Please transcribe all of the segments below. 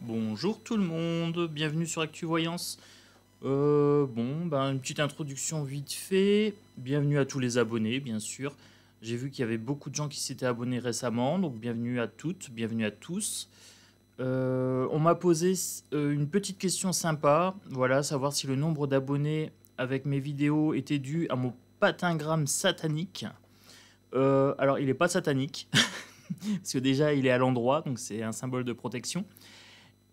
Bonjour tout le monde, bienvenue sur ActuVoyance. Une petite introduction vite fait. Bienvenue à tous les abonnés, bien sûr. J'ai vu qu'il y avait beaucoup de gens qui s'étaient abonnés récemment, donc bienvenue à toutes, bienvenue à tous. On m'a posé une petite question sympa, voilà, savoir si le nombre d'abonnés avec mes vidéos était dû à mon patingramme satanique. Alors, il n'est pas satanique, parce que déjà, il est à l'endroit, donc c'est un symbole de protection.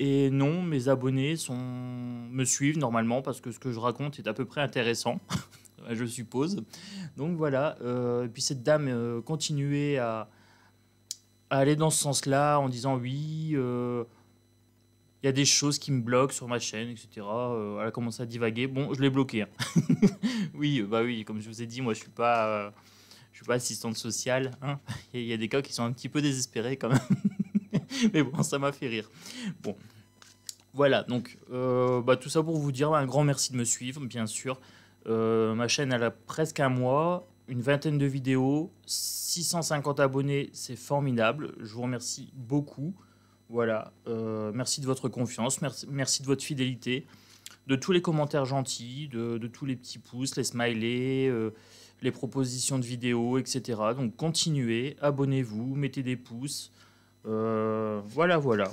Et non, mes abonnés me suivent normalement parce que ce que je raconte est à peu près intéressant, je suppose. Donc voilà, et puis cette dame continuait à aller dans ce sens-là en disant oui, il y a des choses qui me bloquent sur ma chaîne, etc. Elle a commencé à divaguer. Bon, je l'ai bloqué, hein. Oui, bah oui, comme je vous ai dit, moi je suis pas assistante sociale, hein. Il y a des cas qui sont un petit peu désespérés quand même. Mais bon, ça m'a fait rire. Bon, voilà, donc tout ça pour vous dire un grand merci de me suivre, bien sûr. Ma chaîne, elle a presque un mois, une vingtaine de vidéos, 650 abonnés, c'est formidable. Je vous remercie beaucoup. Voilà, merci de votre confiance, merci de votre fidélité, de tous les commentaires gentils, de tous les petits pouces, les smileys, les propositions de vidéos, etc. Donc continuez, abonnez-vous, mettez des pouces. Voilà.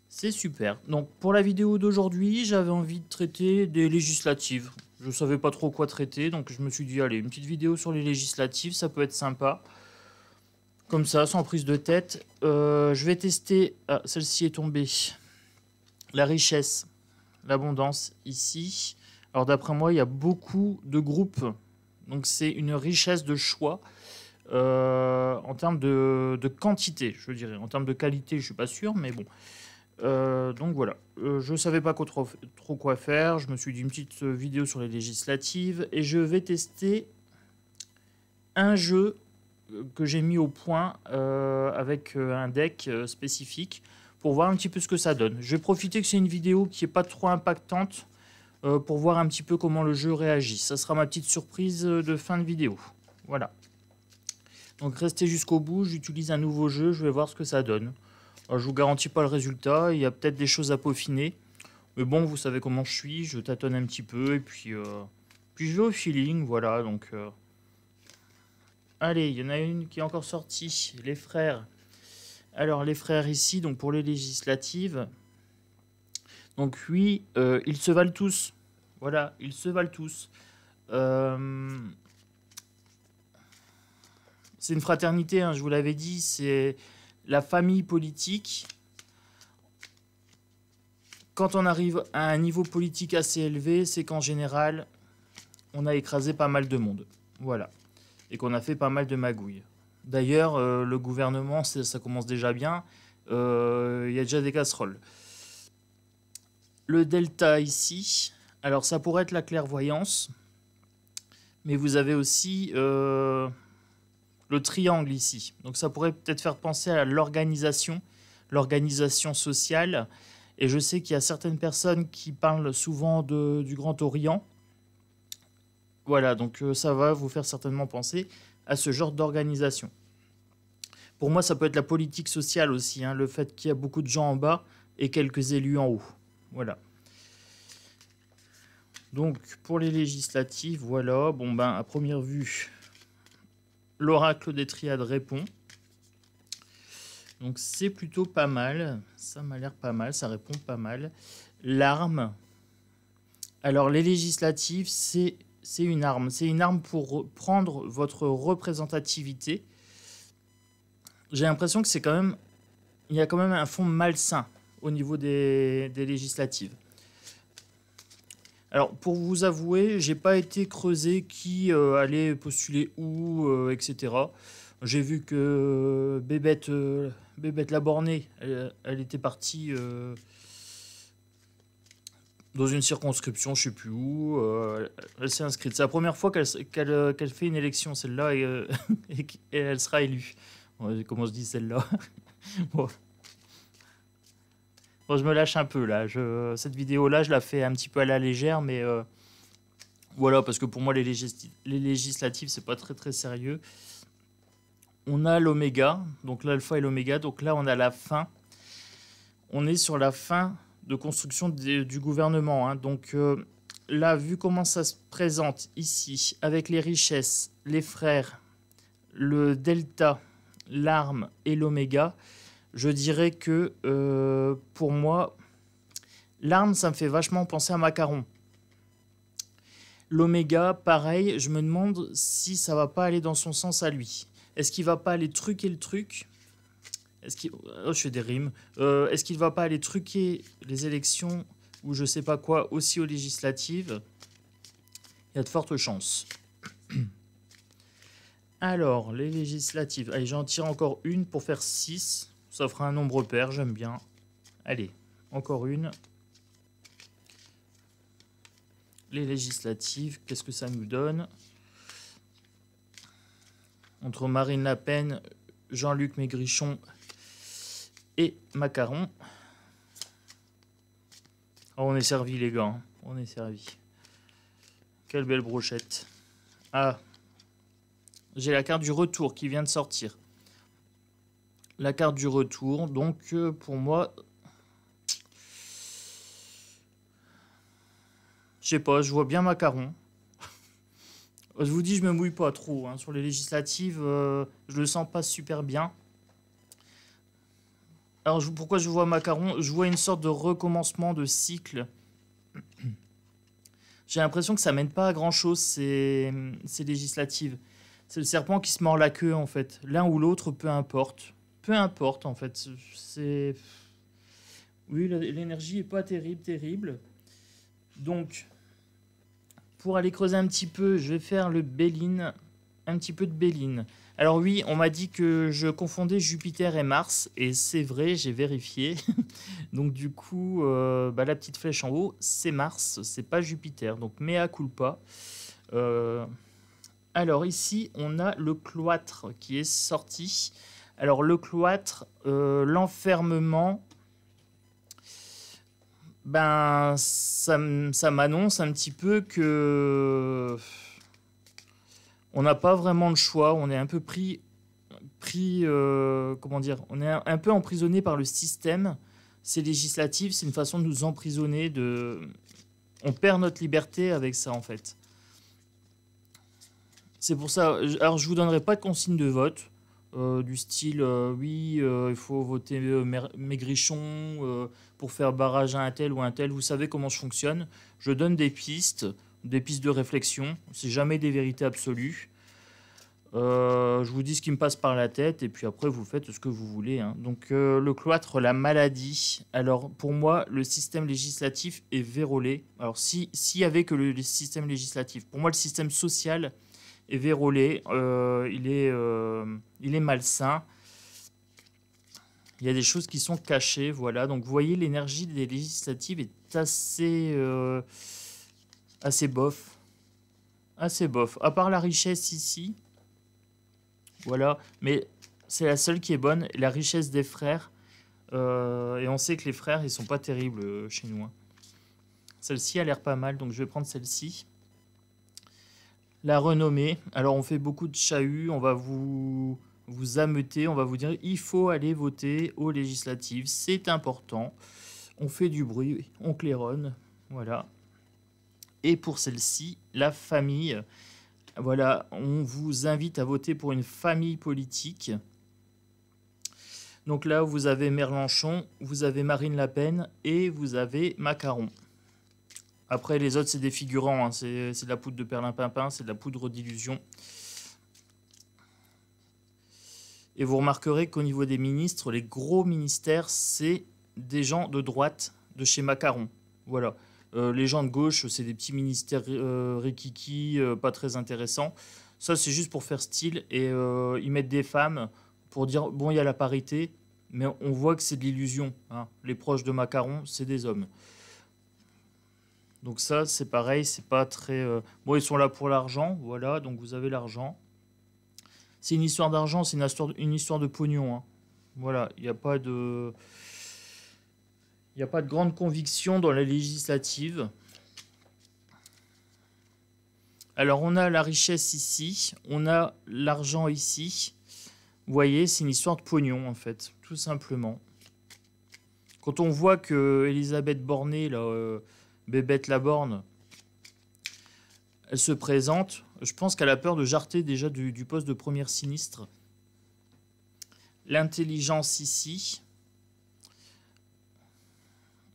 C'est super. Donc pour la vidéo d'aujourd'hui, j'avais envie de traiter des législatives. Je savais pas trop quoi traiter, donc je me suis dit, allez, une petite vidéo sur les législatives, ça peut être sympa. Comme ça, sans prise de tête. Je vais tester... Ah, celle-ci est tombée. La richesse, l'abondance, ici. Alors d'après moi, il y a beaucoup de groupes. Donc c'est une richesse de choix. En termes de quantité, je dirais. En termes de qualité, je suis pas sûr, mais bon. Donc voilà, je savais pas trop quoi faire. Je me suis dit une petite vidéo sur les législatives et je vais tester un jeu que j'ai mis au point avec un deck spécifique pour voir un petit peu ce que ça donne. Je vais profiter que c'est une vidéo qui est pas trop impactante pour voir un petit peu comment le jeu réagit. Ça sera ma petite surprise de fin de vidéo. Voilà. Donc restez jusqu'au bout, j'utilise un nouveau jeu, je vais voir ce que ça donne. Alors, je vous garantis pas le résultat, il y a peut-être des choses à peaufiner. Mais bon, vous savez comment je suis, je tâtonne un petit peu et puis je vais au feeling, voilà. Donc, allez, il y en a une qui est encore sortie, les frères. Alors, les frères ici, donc pour les législatives. Donc oui, ils se valent tous. Voilà, ils se valent tous. C'est une fraternité, hein, je vous l'avais dit, c'est la famille politique. Quand on arrive à un niveau politique assez élevé, c'est qu'en général, on a écrasé pas mal de monde. Voilà. Et qu'on a fait pas mal de magouilles. D'ailleurs, le gouvernement, ça commence déjà bien. Il y a déjà des casseroles. Le delta ici, alors ça pourrait être la clairvoyance. Mais vous avez aussi le triangle ici. Donc ça pourrait peut-être faire penser à l'organisation sociale. Et je sais qu'il y a certaines personnes qui parlent souvent du Grand Orient. Voilà, donc ça va vous faire certainement penser à ce genre d'organisation. Pour moi, ça peut être la politique sociale aussi, hein, le fait qu'il y a beaucoup de gens en bas et quelques élus en haut. Voilà. Donc, pour les législatives, voilà. Bon, à première vue, l'oracle des triades répond. Donc c'est plutôt pas mal, ça m'a l'air pas mal, ça répond pas mal. L'arme, alors les législatives, c'est une arme pour prendre votre représentativité. J'ai l'impression que il y a quand même un fond malsain au niveau des législatives. Alors pour vous avouer, j'ai pas été creusé qui allait postuler où, etc. J'ai vu que Bébête la bornée, elle était partie dans une circonscription, je sais plus où. Elle s'est inscrite. C'est la première fois qu'elle fait une élection, celle-là, et elle sera élue. Comment je dis celle-là? Bon. Bon, je me lâche un peu là. Cette vidéo-là, je la fais un petit peu à la légère, mais voilà, parce que pour moi, les législatives, c'est pas très très sérieux. On a l'oméga, donc l'alpha et l'oméga, donc là on a la fin. on est sur la fin de construction du gouvernement, hein. Donc là, vu comment ça se présente ici, avec les richesses, les frères, le delta, l'arme et l'oméga, je dirais que pour moi, l'arme, ça me fait vachement penser à Macaron. L'oméga, pareil, je me demande si ça va pas aller dans son sens à lui. Est-ce qu'il va pas aller truquer le truc? Est-ce qu'il... Oh, je fais des rimes. Est-ce qu'il va pas aller truquer les élections ou je sais pas quoi aussi aux législatives? Il y a de fortes chances. Alors, les législatives. Allez, j'en tire encore une pour faire 6. Ça fera un nombre pair, j'aime bien. Allez, encore une. Les législatives, qu'est-ce que ça nous donne? Entre Marine Le Pen, Jean-Luc Maigrichon et Macaron. Oh, on est servi, les gars. Hein. On est servi. Quelle belle brochette. Ah, j'ai la carte du retour qui vient de sortir. La carte du retour, donc pour moi... Je sais pas, je vois bien Macaron. Je vous dis, je me mouille pas trop. Hein. Sur les législatives, je le sens pas super bien. Alors, pourquoi je vois Macaron? Je vois une sorte de recommencement de cycle. J'ai l'impression que ça mène pas à grand-chose, ces législatives. C'est le serpent qui se mord la queue, en fait. L'un ou l'autre, peu importe. Peu importe, en fait. C'est... Oui, l'énergie est pas terrible. Donc... Pour aller creuser un petit peu, je vais faire le Béline, un petit peu de Béline. Alors oui, on m'a dit que je confondais Jupiter et Mars, et c'est vrai, j'ai vérifié. Donc du coup, la petite flèche en haut, c'est Mars, c'est pas Jupiter, donc mea culpa. Alors ici, on a le cloître qui est sorti. Alors le cloître, l'enfermement... Ben, ça m'annonce un petit peu que on n'a pas vraiment le choix. On est un peu pris, comment dire, on est un peu emprisonné par le système. Ces législatives, c'est une façon de nous emprisonner. On perd notre liberté avec ça, en fait. C'est pour ça. Alors, je vous donnerai pas de consigne de vote. Du style, oui, il faut voter Maigrichon pour faire barrage à un tel ou un tel. Vous savez comment je fonctionne. Je donne des pistes de réflexion. C'est jamais des vérités absolues. Je vous dis ce qui me passe par la tête et puis après, vous faites ce que vous voulez. Hein. Donc, le cloître, la maladie. Alors, pour moi, le système législatif est vérolé. Alors, s'il y avait que le système législatif, pour moi, le système social est vérolé, il est malsain. Il y a des choses qui sont cachées, voilà. Donc vous voyez, l'énergie des législatives est assez bof. Assez bof. À part la richesse ici, voilà. Mais c'est la seule qui est bonne, la richesse des frères. Et on sait que les frères, ils sont pas terribles chez nous. Hein. Celle-ci a l'air pas mal, donc je vais prendre celle-ci. La renommée. Alors, on fait beaucoup de chahuts. On va vous ameuter. On va vous dire il faut aller voter aux législatives. C'est important. On fait du bruit. On claironne. Voilà. Et pour celle-ci, la famille. Voilà. On vous invite à voter pour une famille politique. Donc là, vous avez Mélenchon, vous avez Marine Le Pen et vous avez Macaron. Après, les autres, c'est des figurants. Hein. C'est de la poudre de perlimpinpin, c'est de la poudre d'illusion. Et vous remarquerez qu'au niveau des ministres, les gros ministères, c'est des gens de droite de chez Macaron. Voilà. Les gens de gauche, c'est des petits ministères rikiki, pas très intéressants. Ça, c'est juste pour faire style. Et ils mettent des femmes pour dire, bon, il y a la parité, mais on voit que c'est de l'illusion. Hein. Les proches de Macaron, c'est des hommes. Donc ça, c'est pareil, c'est pas très... Bon, ils sont là pour l'argent, voilà, donc vous avez l'argent. C'est une histoire d'argent, c'est une histoire de pognon. Hein. Voilà, il n'y a pas de... Il n'y a pas de grande conviction dans la législative. Alors, on a la richesse ici, on a l'argent ici. Vous voyez, c'est une histoire de pognon, en fait, tout simplement. Quand on voit que Elisabeth Borné, là, Bébête Laborne, elle se présente, je pense qu'elle a peur de jarter déjà du poste de première sinistre. L'intelligence ici.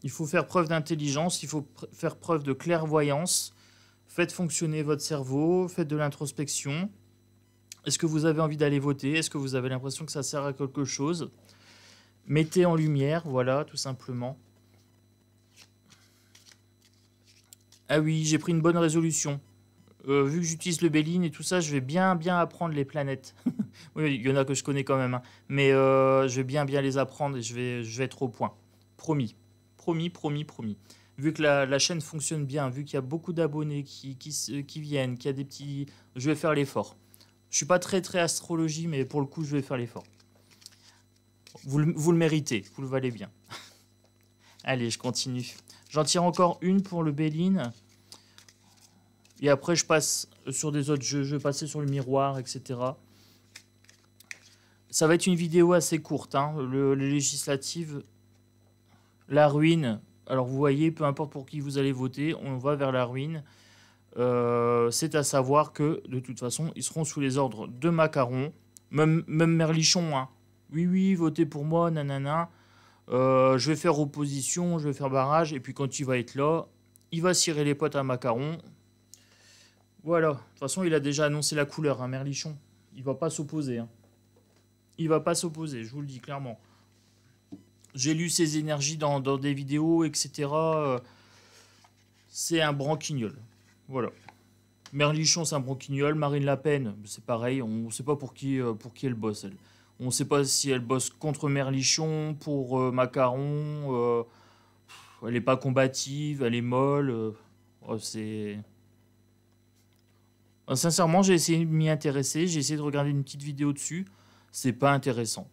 Il faut faire preuve d'intelligence, il faut faire preuve de clairvoyance. Faites fonctionner votre cerveau, faites de l'introspection. Est-ce que vous avez envie d'aller voter? Est-ce que vous avez l'impression que ça sert à quelque chose? Mettez en lumière, voilà, tout simplement. Ah oui, j'ai pris une bonne résolution. Vu que j'utilise le Béline et tout ça, je vais bien apprendre les planètes. Oui, il y en a que je connais quand même, hein. Mais je vais bien les apprendre et je vais être au point. Promis. Promis. Vu que la chaîne fonctionne bien, vu qu'il y a beaucoup d'abonnés qui viennent, qu'il y a des petits... Je vais faire l'effort. Je suis pas très astrologie, mais pour le coup, je vais faire l'effort. Vous le méritez, vous le valez bien. Allez, je continue. J'en tire encore une pour le Béline. Et après, je passe sur des autres jeux. Je vais passer sur le miroir, etc. Ça va être une vidéo assez courte, hein. Les législatives, la ruine. Alors, vous voyez, peu importe pour qui vous allez voter, on va vers la ruine. C'est à savoir que, de toute façon, ils seront sous les ordres de Macron. Même Merlichon, hein. Oui, votez pour moi, nanana. Je vais faire opposition, je vais faire barrage. Et puis, quand il va être là, il va cirer les potes à Macron. Voilà. De toute façon, il a déjà annoncé la couleur, hein, Merlichon. Il va pas s'opposer, hein. Il va pas s'opposer, je vous le dis clairement. J'ai lu ses énergies dans des vidéos, etc. C'est un branquignol. Voilà. Merlichon, c'est un branquignol. Marine Le Pen, c'est pareil. On ne sait pas pour qui elle bosse, elle. On ne sait pas si elle bosse contre Merlichon, pour Macron. Elle n'est pas combative, elle est molle. C'est... Sincèrement, j'ai essayé de m'y intéresser. J'ai essayé de regarder une petite vidéo dessus. C'est pas intéressant.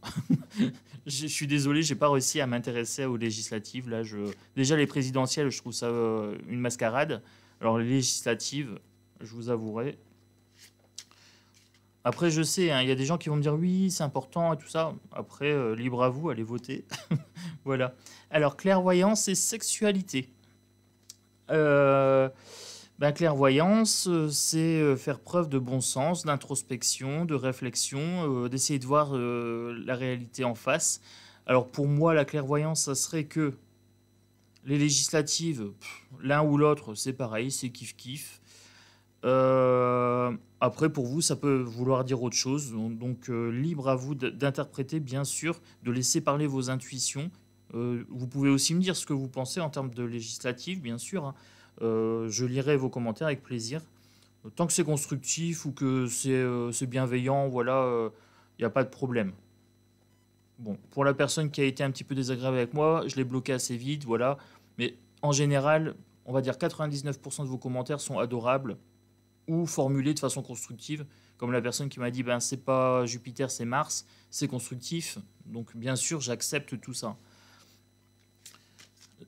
Je suis désolé, j'ai pas réussi à m'intéresser aux législatives. Là, déjà les présidentielles, je trouve ça une mascarade. Alors les législatives, je vous avouerai. Après, je sais, hein, y a des gens qui vont me dire oui, c'est important et tout ça. Après, libre à vous, allez voter. Voilà. Alors clairvoyance et sexualité. Clairvoyance, c'est faire preuve de bon sens, d'introspection, de réflexion, d'essayer de voir la réalité en face. Alors pour moi, la clairvoyance, ça serait que les législatives, l'un ou l'autre, c'est pareil, c'est kiff-kiff. Après, pour vous, ça peut vouloir dire autre chose. Donc libre à vous d'interpréter, bien sûr, de laisser parler vos intuitions. Vous pouvez aussi me dire ce que vous pensez en termes de législative, bien sûr, hein. Je lirai vos commentaires avec plaisir. Tant que c'est constructif ou que c'est bienveillant, voilà, il n'y a pas de problème. Bon, pour la personne qui a été un petit peu désagréable avec moi, je l'ai bloqué assez vite, voilà. Mais en général, on va dire 99% de vos commentaires sont adorables ou formulés de façon constructive. Comme la personne qui m'a dit, ben c'est pas Jupiter, c'est Mars, c'est constructif. Donc bien sûr, j'accepte tout ça.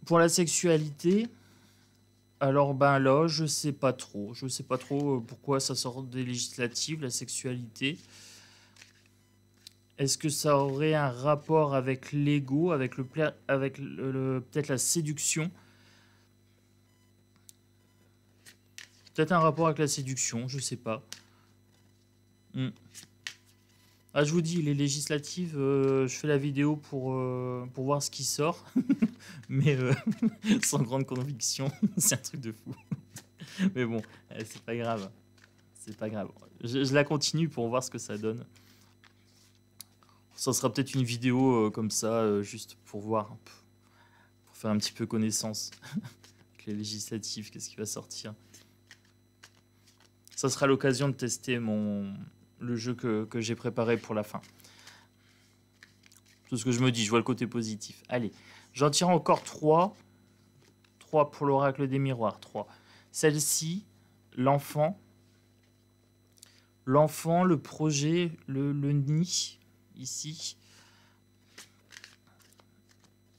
Pour la sexualité... Alors ben là, je sais pas trop. Je sais pas trop pourquoi ça sort des législatives, la sexualité. Est-ce que ça aurait un rapport avec l'ego, avec peut-être la séduction? Peut-être un rapport avec la séduction, je sais pas. Ah, je vous dis, les législatives, je fais la vidéo pour voir ce qui sort. Mais sans grande conviction, c'est un truc de fou. Mais bon, c'est pas grave. C'est pas grave. Je la continue pour voir ce que ça donne. Ça sera peut-être une vidéo comme ça, juste pour voir, pour faire un petit peu connaissance avec les législatives, qu'est-ce qui va sortir. Ça sera l'occasion de tester le jeu que j'ai préparé pour la fin. Tout ce que je me dis, je vois le côté positif. Allez, j'en tire encore 3. 3 pour l'oracle des miroirs, 3. Celle-ci, l'enfant. L'enfant, le projet, le nid, ici.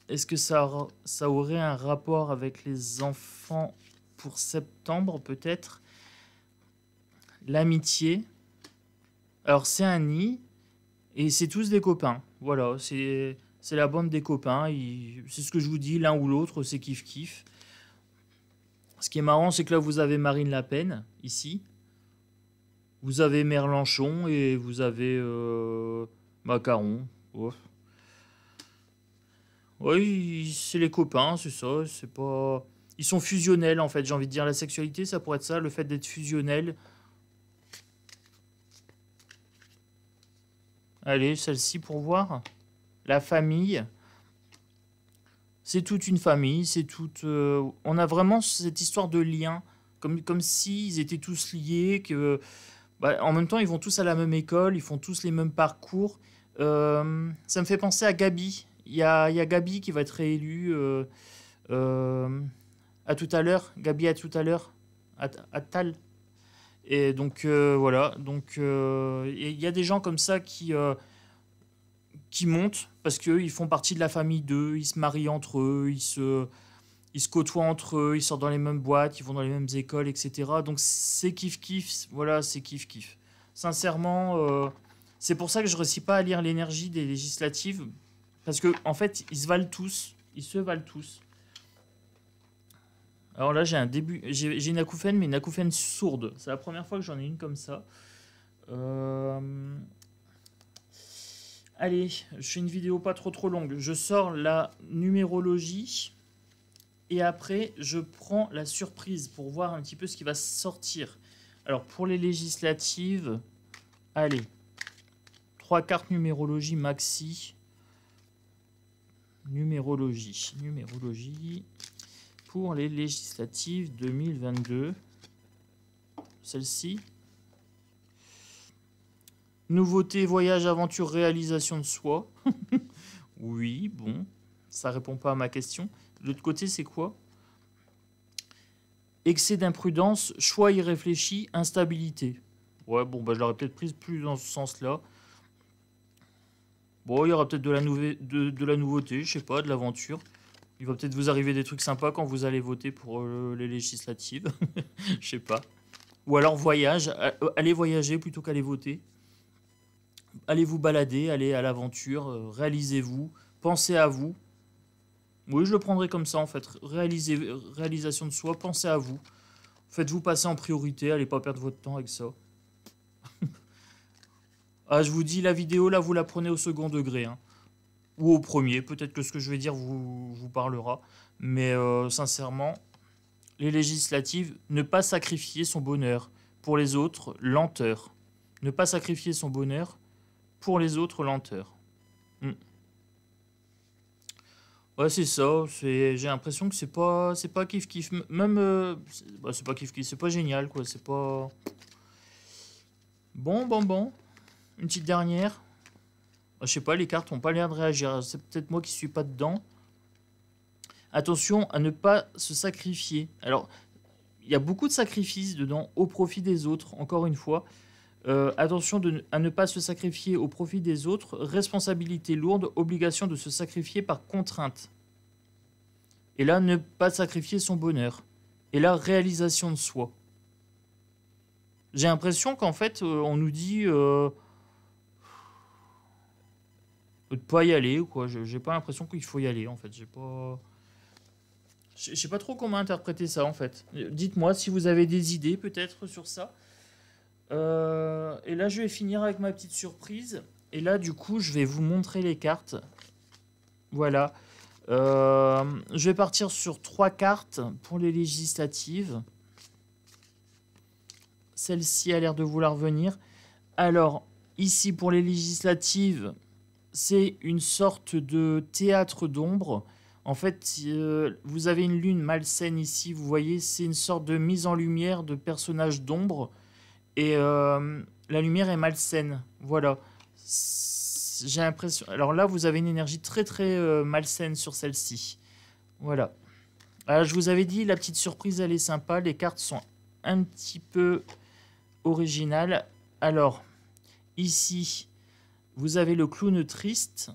Est-ce que ça aurait un rapport avec les enfants pour septembre, peut-être? L'amitié. Alors, c'est un nid, et c'est tous des copains. Voilà, c'est C'est la bande des copains. C'est ce que je vous dis, l'un ou l'autre, c'est kiff-kiff. Ce qui est marrant, c'est que là, vous avez Marine Le Pen, ici. Vous avez Mélenchon et vous avez Macaron. Ouais. Oui, c'est les copains, c'est ça. C'est pas. Ils sont fusionnels en fait. J'ai envie de dire la sexualité, ça pourrait être ça, le fait d'être fusionnel. Allez, celle-ci pour voir. La famille. C'est toute une famille, c'est toute. On a vraiment cette histoire de lien, comme s'ils étaient tous liés, que. Bah, en même temps, ils vont tous à la même école, ils font tous les mêmes parcours. Ça me fait penser à Gabi. Il y a Gabi qui va être réélue. À tout à l'heure. Gabi, à tout à l'heure. À Tal. Et donc, voilà. Donc, il y a des gens comme ça qui montent parce qu'ils font partie de la famille d'eux. Ils se marient entre eux. Ils se côtoient entre eux. Ils sortent dans les mêmes boîtes. Ils vont dans les mêmes écoles, etc. Donc, c'est kiff-kiff. Voilà, c'est kiff-kiff. Sincèrement, c'est pour ça que je ne réussis pas à lire l'énergie des législatives. Parce que en fait, ils se valent tous. Ils se valent tous. Alors là, j'ai une acouphène, mais une acouphène sourde. C'est la première fois que j'en ai une comme ça. Allez, je fais une vidéo pas trop longue. Je sors la numérologie. Et après, je prends la surprise pour voir un petit peu ce qui va sortir. Alors, pour les législatives, allez. 3 cartes numérologie maxi. Numérologie. Pour les législatives 2022. Celle-ci. Nouveauté, voyage, aventure, réalisation de soi. Oui, bon. Ça répond pas à ma question. De l'autre côté, c'est quoi? Excès d'imprudence, choix irréfléchi, instabilité. Ouais, bon, bah, je l'aurais peut-être prise plus dans ce sens-là. Bon, il y aura peut-être de la nouveauté, je sais pas, de l'aventure. Il va peut-être vous arriver des trucs sympas quand vous allez voter pour les législatives. Je sais pas. Ou alors voyage, allez voyager plutôt qu'aller voter. Allez vous balader, allez à l'aventure, réalisez-vous, pensez à vous. Oui, je le prendrai comme ça en fait. Réalisation de soi, pensez à vous. Faites-vous passer en priorité, allez pas perdre votre temps avec ça. Ah, je vous dis, la vidéo, là, vous la prenez au second degré. Hein. Ou au premier. Peut-être que ce que je vais dire vous parlera. Mais sincèrement, les législatives, ne pas sacrifier son bonheur. Pour les autres, lenteur. Ne pas sacrifier son bonheur. Pour les autres, lenteur. Ouais, c'est ça. J'ai l'impression que c'est pas kiff-kiff. Même, c'est pas kiff-kiff. C'est pas génial, quoi. C'est pas... Bon. Une petite dernière. Je sais pas, les cartes n'ont pas l'air de réagir. C'est peut-être moi qui suis pas dedans. Attention à ne pas se sacrifier. Alors, il y a beaucoup de sacrifices dedans au profit des autres, encore une fois. Attention à ne pas se sacrifier au profit des autres. Responsabilité lourde, obligation de se sacrifier par contrainte. Et là, ne pas sacrifier son bonheur. Et là, réalisation de soi. J'ai l'impression qu'en fait, on nous dit... de pas y aller ou quoi. J'ai pas l'impression qu'il faut y aller en fait. Je sais pas trop comment interpréter ça en fait. Dites-moi si vous avez des idées peut-être sur ça. Et là je vais finir avec ma petite surprise. Et là du coup je vais vous montrer les cartes. Voilà. Je vais partir sur 3 cartes pour les législatives. Celle-ci a l'air de vouloir venir. Alors ici pour les législatives... C'est une sorte de théâtre d'ombre. En fait, vous avez une lune malsaine ici. Vous voyez, c'est une sorte de mise en lumière de personnages d'ombre. Et la lumière est malsaine. Voilà. J'ai l'impression... Alors là, vous avez une énergie très malsaine sur celle-ci. Voilà. Alors, je vous avais dit, la petite surprise, elle est sympa. Les cartes sont un petit peu originales. Alors, ici... Vous avez le clown triste,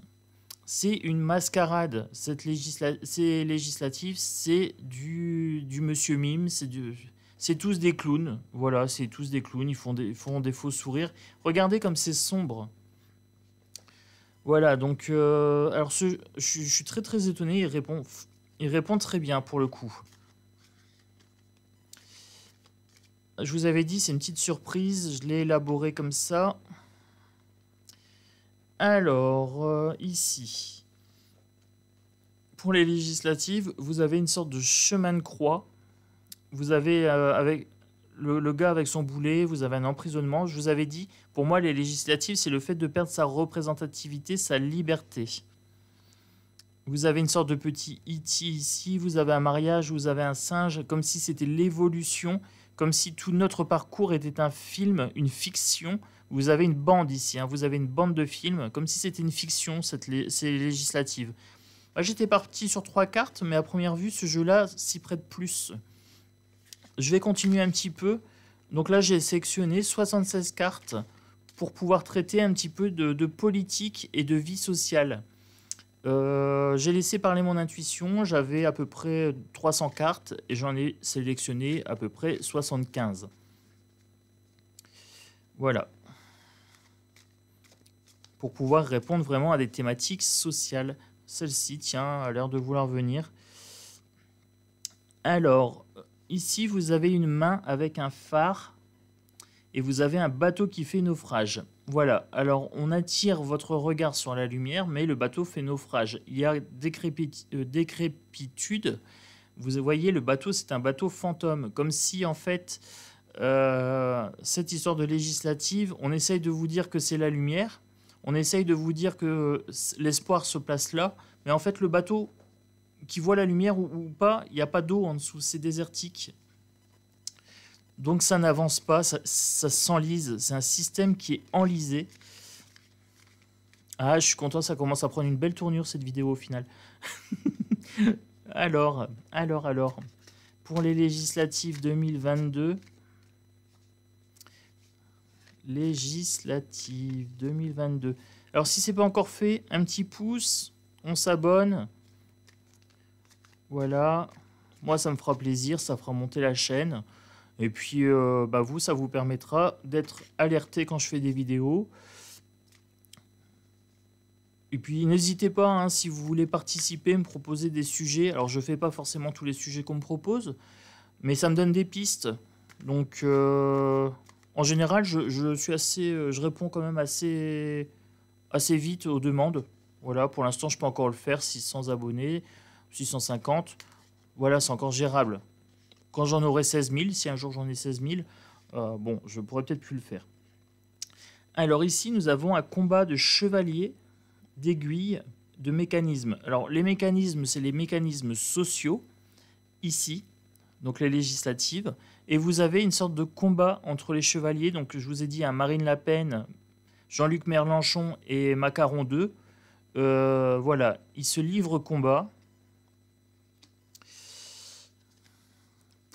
c'est une mascarade. Ces législatives, c'est du monsieur mime, c'est tous des clowns. Voilà, c'est tous des clowns, ils font des faux sourires. Regardez comme c'est sombre. Voilà, donc alors je suis très très étonné, il répond très bien pour le coup. Je vous avais dit, c'est une petite surprise, je l'ai élaboré comme ça. Alors, ici, pour les législatives, vous avez une sorte de chemin de croix. Vous avez avec le gars avec son boulet, vous avez un emprisonnement. Je vous avais dit, pour moi, les législatives, c'est le fait de perdre sa représentativité, sa liberté. Vous avez une sorte de petit E.T. ici, vous avez un mariage, vous avez un singe, comme si c'était l'évolution, comme si tout notre parcours était un film, une fiction. Vous avez une bande ici, hein, vous avez une bande de films, comme si c'était une fiction, ces législatives. J'étais parti sur 3 cartes, mais à première vue, ce jeu-là s'y prête plus. Je vais continuer un petit peu. Donc là, j'ai sélectionné 76 cartes pour pouvoir traiter un petit peu de politique et de vie sociale. J'ai laissé parler mon intuition, j'avais à peu près 300 cartes et j'en ai sélectionné à peu près 75. Voilà. Pour pouvoir répondre vraiment à des thématiques sociales. Celle-ci, tiens, a l'air de vouloir venir. Alors, ici, vous avez une main avec un phare et vous avez un bateau qui fait naufrage. Voilà, alors on attire votre regard sur la lumière, mais le bateau fait naufrage. Il y a décrépitude. Vous voyez, le bateau, c'est un bateau fantôme. Comme si, en fait, cette histoire de législative, on essaye de vous dire que c'est la lumière. On essaye de vous dire que l'espoir se place là. Mais en fait, le bateau qui voit la lumière ou pas, il n'y a pas d'eau en dessous. C'est désertique. Donc ça n'avance pas, ça s'enlise. C'est un système qui est enlisé. Ah, je suis content, ça commence à prendre une belle tournure cette vidéo au final. alors. Pour les législatives 2022. Législatives 2022. Alors si c'est pas encore fait, un petit pouce, on s'abonne. Voilà. Moi ça me fera plaisir, ça fera monter la chaîne. Et puis, vous, ça vous permettra d'être alerté quand je fais des vidéos. Et puis, n'hésitez pas, hein, si vous voulez participer, me proposer des sujets. Alors, je ne fais pas forcément tous les sujets qu'on me propose, mais ça me donne des pistes. Donc, en général, je réponds quand même assez vite aux demandes. Voilà, pour l'instant, je peux encore le faire. 600 abonnés, 650. Voilà, c'est encore gérable. Quand j'en aurai 16 000, si un jour j'en ai 16 000, bon, je pourrais peut-être plus le faire. Alors ici, nous avons un combat de chevaliers, d'aiguilles, de mécanismes. Alors les mécanismes, c'est les mécanismes sociaux, ici, donc les législatives. Et vous avez une sorte de combat entre les chevaliers. Donc je vous ai dit, Marine Le Pen, Jean-Luc Mélenchon et Macaron 2. Voilà, ils se livrent combat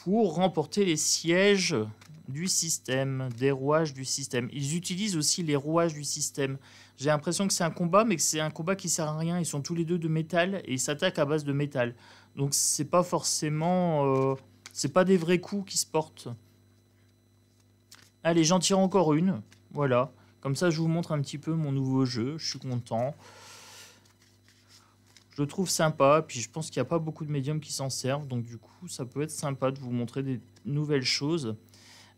pour remporter les sièges du système, des rouages du système. Ils utilisent aussi les rouages du système. J'ai l'impression que c'est un combat, mais que c'est un combat qui sert à rien. Ils sont tous les deux de métal et ils s'attaquent à base de métal. Donc c'est pas forcément... c'est pas des vrais coups qui se portent. Allez, j'en tire encore une. Voilà. Comme ça, je vous montre un petit peu mon nouveau jeu. Je suis content. Je le trouve sympa, puis je pense qu'il n'y a pas beaucoup de médiums qui s'en servent, donc du coup, ça peut être sympa de vous montrer des nouvelles choses.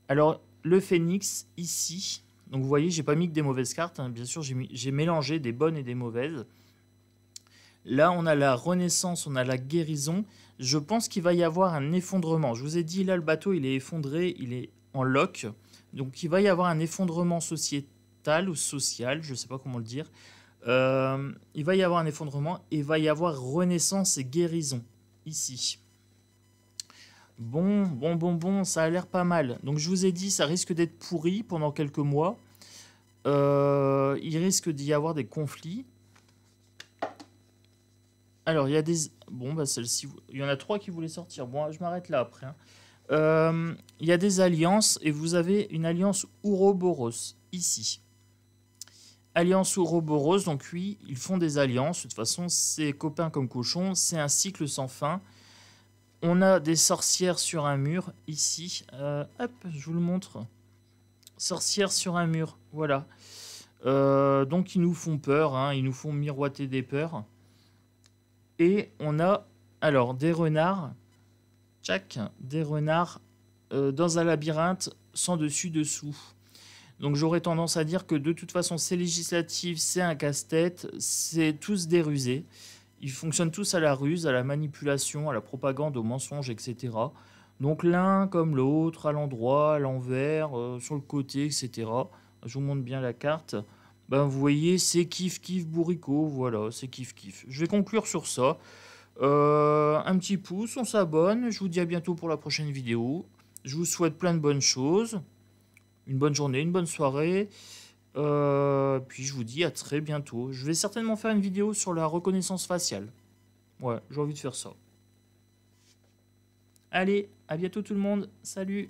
Alors, le phénix, ici, donc vous voyez, j'ai pas mis que des mauvaises cartes, hein. Bien sûr, j'ai mélangé des bonnes et des mauvaises. Là, on a la renaissance, on a la guérison. Je pense qu'il va y avoir un effondrement. Je vous ai dit, là, le bateau, il est effondré, il est en lock. Donc, il va y avoir un effondrement sociétal ou social, je ne sais pas comment le dire. Il va y avoir un effondrement et il va y avoir renaissance et guérison ici. Bon, ça a l'air pas mal. Donc je vous ai dit, ça risque d'être pourri pendant quelques mois. Il risque d'y avoir des conflits. Alors il y a des... Bon, celle-ci, il y en a 3 qui voulaient sortir. Bon, je m'arrête là après. Hein. Il y a des alliances et vous avez une alliance Ouroboros ici. Alliance Ouroboros, donc oui, ils font des alliances. De toute façon, c'est copains comme cochons. C'est un cycle sans fin. On a des sorcières sur un mur, ici. Hop, je vous le montre. Sorcières sur un mur, voilà. Donc ils nous font peur, hein, ils nous font miroiter des peurs. Et on a alors des renards, tchac, des renards dans un labyrinthe sans dessus-dessous. Donc j'aurais tendance à dire que de toute façon ces législatives c'est un casse-tête, c'est tous des rusés. Ils fonctionnent tous à la ruse, à la manipulation, à la propagande, au mensonge, etc. Donc l'un comme l'autre, à l'endroit, à l'envers, sur le côté, etc. Je vous montre bien la carte. Ben, vous voyez, c'est kiff kiff bourricot, voilà, c'est kiff kiff. Je vais conclure sur ça. Un petit pouce, on s'abonne. Je vous dis à bientôt pour la prochaine vidéo. Je vous souhaite plein de bonnes choses. Une bonne journée, une bonne soirée. Puis je vous dis à très bientôt. Je vais certainement faire une vidéo sur la reconnaissance faciale. Ouais, j'ai envie de faire ça. Allez, à bientôt tout le monde. Salut!